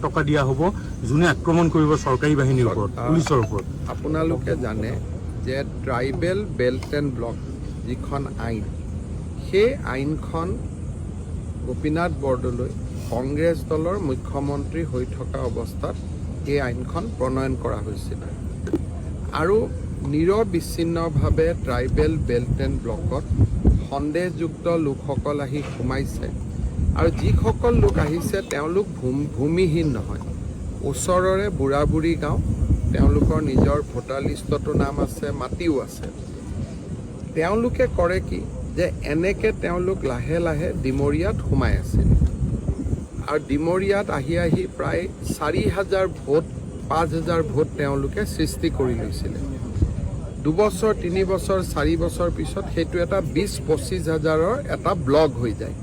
টকা দিয়া হ'ব যোনে আক্ৰমণ কৰিব চৰকাৰী বাহিনীৰ ওপৰত পুলিচৰ ওপৰত। আপোনালোকে জানে যে ট্ৰাইবেল বেল্ট এণ্ড ব্লক যিখন আইন সেই আইনখন গোপীনাথ বৰদলৈ কংগ্ৰেছ দলৰ মুখ্যমন্ত্ৰী হৈ থকা অৱস্থাত এই আইনখন প্ৰণয়ন কৰা হৈছিল আৰু নিৰবিচ্ছিন্নভাৱে ট্ৰাইবেল বেল্ট এণ্ড ব্লকত সন্দেহযুক্ত লোকসকল আহি সোমাইছে আৰু যিসকল লোক আহিছে তেওঁলোক ভূমিহীন নহয়, ওচৰৰে বুঢ়া বুঢ়ী গাঁও, তেওঁলোকৰ নিজৰ ভোটাৰ লিষ্টতো নাম আছে, মাটিও আছে। তেওঁলোকে কৰে কি যে এনেকৈ তেওঁলোক লাহে লাহে ডিমৰীয়াত সোমাই আছিল আৰু ডিমৰীয়াত আহি আহি প্ৰায় 4,000 ভোট 5,000 ভোট তেওঁলোকে সৃষ্টি কৰি লৈছিলে। 2 বছৰ 3 বছৰ 4 বছৰ পিছত সেইটো এটা 20-25 হাজাৰৰ এটা ব্লক হৈ যায়।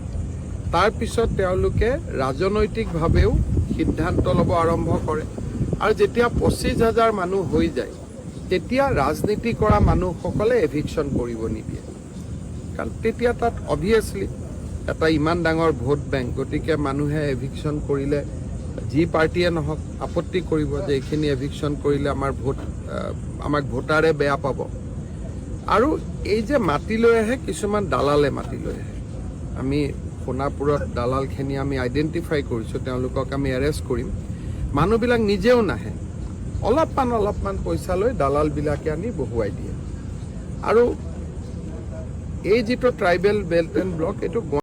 তাৰপিছত তেওঁলোকে ৰাজনৈতিকভাৱেও সিদ্ধান্ত ল'ব আৰম্ভ কৰে আৰু যেতিয়া 25,000 মানুহ হৈ যায় তেতিয়া ৰাজনীতি কৰা মানুহসকলে এভিকশ্যন কৰিব নিদিয়ে, কাৰণ তেতিয়া তাত অভিয়াছলি এটা ইমান ডাঙৰ ভোট বেংক, গতিকে মানুহে এভিকশ্যন কৰিলে যি পাৰ্টীয়ে নহওক আপত্তি কৰিব যে এইখিনি এভিকশ্যন কৰিলে আমাক ভোটাৰে বেয়া পাব। আৰু এই যে মাতি লৈ আহে, কিছুমান দালালে মাতি লৈ আহে। আমি সোণাপুৰত দালালখিনি আমি আইডেণ্টিফাই কৰিছোঁ, তেওঁলোকক আমি এৰেষ্ট কৰিম। মানুহবিলাক নিজেও নাহে, অলপমান পইচা লৈ দালালবিলাকে আনি বহুৱাই দিয়ে। আৰু এই যিটো ট্ৰাইবেল বেল্ট এণ্ড ব্লক, এইটো